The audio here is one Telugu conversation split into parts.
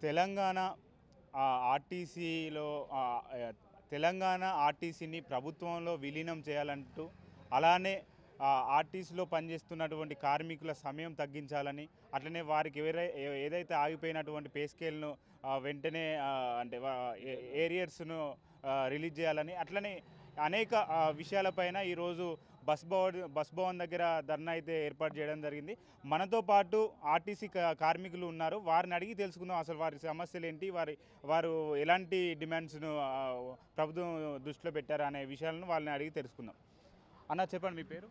తెలంగాణ ఆర్టీసీలో తెలంగాణ ఆర్టీసీని ప్రభుత్వంలో విలీనం చేయాలంటూ అలానే ఆర్టీసీలో పనిచేస్తున్నటువంటి కార్మికుల సమయం తగ్గించాలని అట్లనే వారికి ఏదైతే ఆగిపోయినటువంటి పే స్కేల్ను వెంటనే అంటే ఏరియర్స్ను రిలీజ్ చేయాలని అట్లనే అనేక విషయాలపైన ఈరోజు బస్ భవన్ దగ్గర ధర్నా అయితే ఏర్పాటు చేయడం జరిగింది. మనతో పాటు ఆర్టీసీ కార్మికులు ఉన్నారు. వారిని అడిగి తెలుసుకుందాం అసలు వారి సమస్యలు ఏంటి, వారు ఎలాంటి డిమాండ్స్ను ప్రభుత్వం దృష్టిలో పెట్టారు అనే విషయాలను వాళ్ళని అడిగి తెలుసుకుందాం. అన్న చెప్పండి మీ పేరు?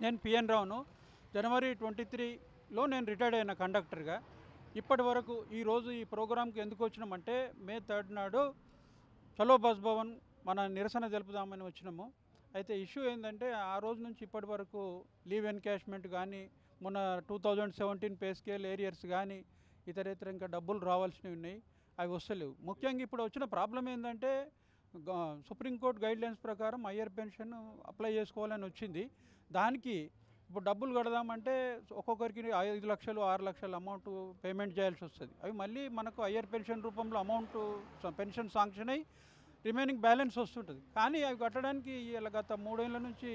నేను పిఎన్ రావును. జనవరి 23లో నేను రిటైర్డ్ అయిన కండక్టర్గా. ఇప్పటి వరకు ఈరోజు ఈ ప్రోగ్రాంకి ఎందుకు వచ్చినామంటే మే 3 నాడు చలో బస్ భవన్ మన నిరసన తెలుపుదామని వచ్చినాము. అయితే ఇష్యూ ఏంటంటే ఆ రోజు నుంచి ఇప్పటి వరకు లీవ్ ఎన్కాష్మెంట్ కానీ, మొన్న 2017 పే స్కేల్ ఏరియర్స్ కానీ, ఇతరేతర ఇంకా డబ్బులు రావాల్సినవి ఉన్నాయి, అవి వస్తలేవు. ముఖ్యంగా ఇప్పుడు వచ్చిన ప్రాబ్లం ఏంటంటే సుప్రీంకోర్టు గైడ్లైన్స్ ప్రకారం హయ్యర్ పెన్షన్ అప్లై చేసుకోవాలని వచ్చింది. దానికి ఇప్పుడు డబ్బులు కడదామంటే ఒక్కొక్కరికి 5 లక్షలు 6 లక్షల అమౌంట్ పేమెంట్ చేయాల్సి వస్తుంది. అవి మళ్ళీ మనకు హయ్యర్ పెన్షన్ రూపంలో అమౌంట్ పెన్షన్ శాంక్షన్ అయ్యి రిమైనింగ్ బ్యాలెన్స్ వస్తుంటుంది. కానీ అవి కట్టడానికి ఇలా గత 3 ఏళ్ళ నుంచి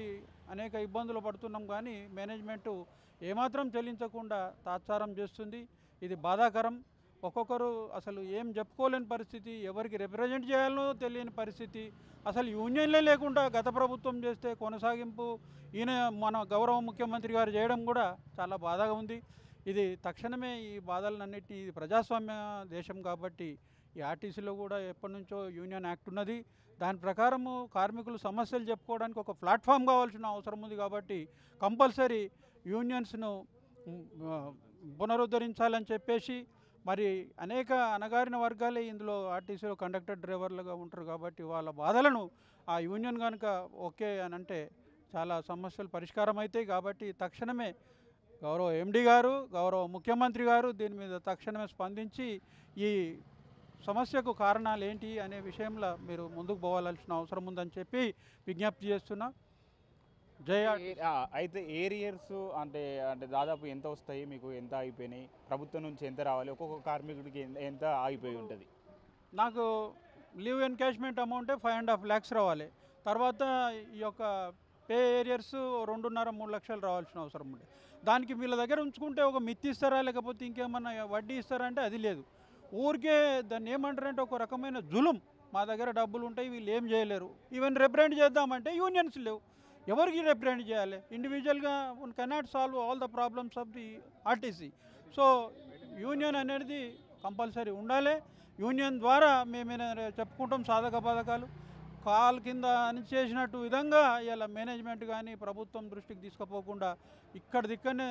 అనేక ఇబ్బందులు పడుతున్నాం. కానీ మేనేజ్మెంటు ఏమాత్రం చెల్లించకుండా తాత్సారం చేస్తుంది. ఇది బాధాకరం. ఒక్కొక్కరు అసలు ఏం చెప్పుకోలేని పరిస్థితి, ఎవరికి రిప్రజెంట్ చేయాలనో తెలియని పరిస్థితి. అసలు యూనియన్లే లేకుండా గత ప్రభుత్వం చేస్తే కొనసాగింపు ఈయన మన గౌరవ ముఖ్యమంత్రి గారు చేయడం కూడా చాలా బాధగా ఉంది. ఇది తక్షణమే ఈ బాధలన్నిటినీ, ఇది ప్రజాస్వామ్య దేశం కాబట్టి ఈ ఆర్టీసీలో కూడా ఎప్పటి నుంచో యూనియన్ యాక్ట్ ఉన్నది. దాని ప్రకారము కార్మికులు సమస్యలు చెప్పుకోవడానికి ఒక ప్లాట్ఫామ్ కావాల్సిన అవసరం ఉంది. కాబట్టి కంపల్సరీ యూనియన్స్ను పునరుద్ధరించాలని చెప్పేసి, మరి అనేక అణగారిన వర్గాలే ఇందులో ఆర్టీసీలో కండక్టర్ డ్రైవర్లుగా ఉంటారు. కాబట్టి వాళ్ళ బాధలను ఆ యూనియన్ కనుక ఓకే అని అంటే చాలా సమస్యలు పరిష్కారం అవుతాయి. కాబట్టి తక్షణమే గౌరవ ఎండి గారు, గౌరవ ముఖ్యమంత్రి గారు దీని మీద తక్షణమే స్పందించి ఈ సమస్యకు కారణాలు ఏంటి అనే విషయంలో మీరు ముందుకు పోవాల్సిన అవసరం ఉందని చెప్పి విజ్ఞప్తి చేస్తున్నా. అయితే ఏరియర్స్ అంటే దాదాపు ఎంత వస్తాయి మీకు, ఎంత ఆగిపోయినాయి, ప్రభుత్వం నుంచి ఎంత రావాలి, ఒక్కొక్క కార్మికుడికి ఎంత ఆగిపోయి ఉంటుంది? నాకు లీవ్ ఎన్కాష్మెంట్ అమౌంటే 5.5 lakhs రావాలి. తర్వాత ఈ యొక్క పే ఏరియర్స్ 2.5-3 లక్షలు రావాల్సిన అవసరం ఉంది. దానికి వీళ్ళ దగ్గర ఉంచుకుంటే ఒక మిత్తి ఇస్తారా, లేకపోతే ఇంకేమన్నా వడ్డీ ఇస్తారా అంటే అది లేదు. ఊరికే దాన్ని ఏమంటారంటే ఒక రకమైన జులుం. మా దగ్గర డబ్బులు ఉంటాయి, వీళ్ళు ఏం చేయలేరు. ఈవెన్ రిప్రజెంట్ చేద్దామంటే యూనియన్స్ లేవు. ఎవరికి రిప్రజెంట్ చేయాలి? ఇండివిజువల్గా cannot solve all the problems of the RTC. So union అనేది కంపల్సరీ ఉండాలి. యూనియన్ ద్వారా మేమైనా చెప్పుకుంటాం సాధక బాధకాలు. కాల్ కింద అని చేసినట్టు విధంగా ఇలా మేనేజ్మెంట్ కానీ ప్రభుత్వం దృష్టికి తీసుకుపోకుండా ఇక్కడిదిక్కడనే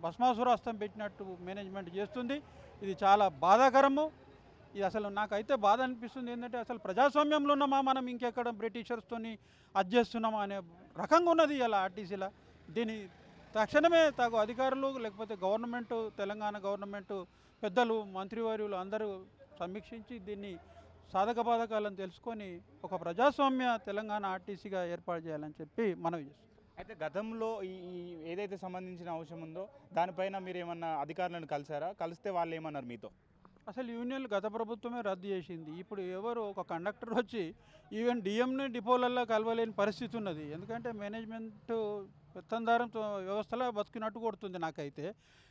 భస్మాసురాస్తం పెట్టినట్టు మేనేజ్మెంట్ చేస్తుంది. ఇది చాలా బాధాకరము. ఇది అసలు నాకైతే బాధ అనిపిస్తుంది. ఏంటంటే అసలు ప్రజాస్వామ్యంలో ఉన్నామా మనం, ఇంకెక్కడ బ్రిటిషర్స్తోని అడ్జేస్తున్నామా అనే రకంగా ఉన్నది ఇలా ఆర్టీసీలో. దీని తక్షణమే తగు అధికారులు, లేకపోతే గవర్నమెంటు, తెలంగాణ గవర్నమెంటు పెద్దలు, మంత్రివర్యులు అందరూ సమీక్షించి దీన్ని సాధక బాధకాలను తెలుసుకొని ఒక ప్రజాస్వామ్య తెలంగాణ ఆర్టీసీగా ఏర్పాటు చేయాలని చెప్పి మనవి చేస్తాం. అయితే గతంలో ఈ ఏదైతే సంబంధించిన అంశం ఉందో దానిపైన మీరు ఏమన్నా అధికారులను కలిసారా? కలిస్తే వాళ్ళు ఏమన్నారు మీతో? అసలు యూనియన్లు గత ప్రభుత్వమే రద్దు చేసింది. ఇప్పుడు ఎవరు ఒక కండక్టర్ వచ్చి ఈవెన్ డిఎంని డిపోలల్లో కలవలేని పరిస్థితి ఉన్నది. ఎందుకంటే మేనేజ్మెంట్ పెత్తందారం వ్యవస్థలో బతికినట్టు కొడుతుంది నాకైతే.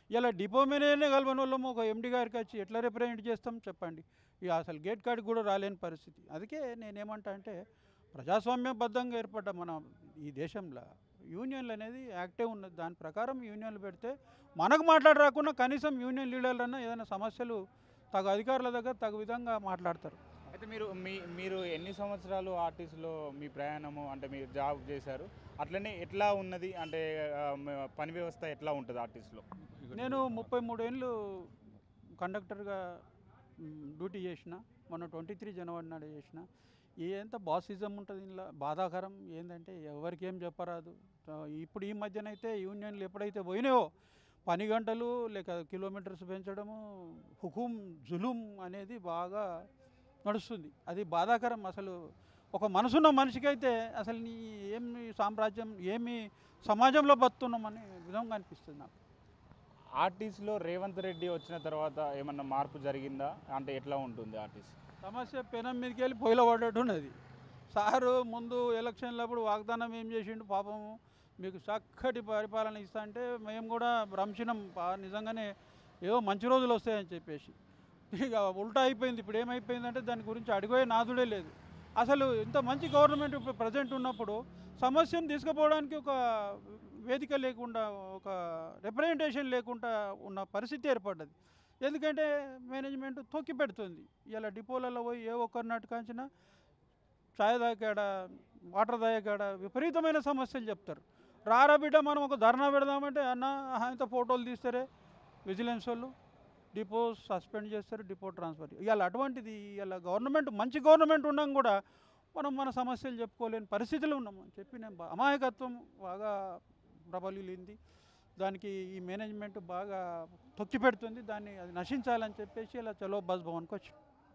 ఇలా డిపో మేనేజర్నే కలవని వాళ్ళము ఒక ఎండి గారికి వచ్చి ఎట్లా రిప్రజెంట్ చేస్తాం చెప్పండి? ఇక అసలు గేట్ కాడికి కూడా రాలేని పరిస్థితి. అందుకే నేనేమంటా అంటే ప్రజాస్వామ్యబద్ధంగా ఏర్పడ్డ మన ఈ దేశంలో యూనియన్లు అనేది యాక్టివ్ ఉన్నది. దాని ప్రకారం యూనియన్లు పెడితే మనకు మాట్లాడరాకుండా కనీసం యూనియన్ లీడర్లన్నా ఏదైనా సమస్యలు తగు అధికారుల దగ్గర తగు విధంగా మాట్లాడతారు. అయితే మీరు ఎన్ని సంవత్సరాలు ఆర్టీసీలో మీ ప్రయాణము, అంటే మీరు జాబ్ చేశారు, అట్లనే ఎట్లా ఉన్నది అంటే పని వ్యవస్థ ఎట్లా ఉంటుంది ఆర్టీసీలో? నేను 33 ఏళ్ళు కండక్టర్గా డ్యూటీ చేసిన. మొన్న 23 జనవరి నాడు చేసిన. ఎంత బాసిజం ఉంటుంది ఇలా. బాధాకరం ఏంటంటే ఎవరికి ఏం చెప్పరాదు. ఇప్పుడు ఈ మధ్యనైతే యూనియన్లు ఎప్పుడైతే పోయినాయో పని గంటలు లేక కిలోమీటర్స్ పెంచడము, హుకుం జులుం అనేది బాగా నడుస్తుంది. అది బాధాకరం. అసలు ఒక మనసున్న మనిషికైతే అసలు నీ ఏమి సామ్రాజ్యం, ఏమి సమాజంలో బతున్నామనే విధంగా అనిపిస్తుంది నాకు. ఆర్టీసీలో రేవంత్ రెడ్డి వచ్చిన తర్వాత ఏమన్నా మార్పు జరిగిందా? అంటే ఎట్లా ఉంటుంది ఆర్టీసీ? సమస్య పెనం మీదకి వెళ్ళి పొయ్యిలో పడ్డట్టు ఉన్నది. సారు ముందు ఎలక్షన్లప్పుడు వాగ్దానం ఏం చేసిండు పాపం, మీకు చక్కటి పరిపాలన ఇస్తా అంటే మేము కూడా భ్రమించినాం నిజంగానే ఏదో మంచి రోజులు వస్తాయని చెప్పేసి. ఇక ఉల్టా అయిపోయింది. ఇప్పుడు ఏమైపోయిందంటే దాని గురించి అడిగే నాదుడే లేదు. అసలు ఇంత మంచి గవర్నమెంట్ ఇప్పుడు ప్రజెంట్ ఉన్నప్పుడు సమస్యను తీసుకుపోవడానికి ఒక వేదిక లేకుండా, ఒక రిప్రజెంటేషన్ లేకుండా ఉన్న పరిస్థితి ఏర్పడ్డది. ఎందుకంటే మేనేజ్మెంట్ తొక్కి పెడుతుంది. ఇలా డిపోలలో పోయి ఏ ఒక్కరినట్టు కాంచిన చాయ్ తాగాడ, వాటర్ తాగాడ విపరీతమైన సమస్యలు చెప్తారు. రారా బిడ్డ మనం ఒక ధర్నా పెడదామంటే అన్న ఇంత ఫోటోలు తీస్తారే విజిలెన్స్ వాళ్ళు, డిపో సస్పెండ్ చేస్తారు, డిపో ట్రాన్స్ఫర్. ఇవాళ అటువంటిది ఇలా గవర్నమెంట్ మంచి గవర్నమెంట్ ఉన్నాం కూడా మనం మన సమస్యలు చెప్పుకోలేని పరిస్థితులు ఉన్నాము అని చెప్పి నేను అమాయకత్వం బాగా ప్రబలింది. దానికి ఈ మేనేజ్మెంట్ బాగా తొక్కి పెడుతుంది. దాన్ని అది నశించాలని చెప్పేసి ఇలా చలో బస్ భవన్కి వచ్చి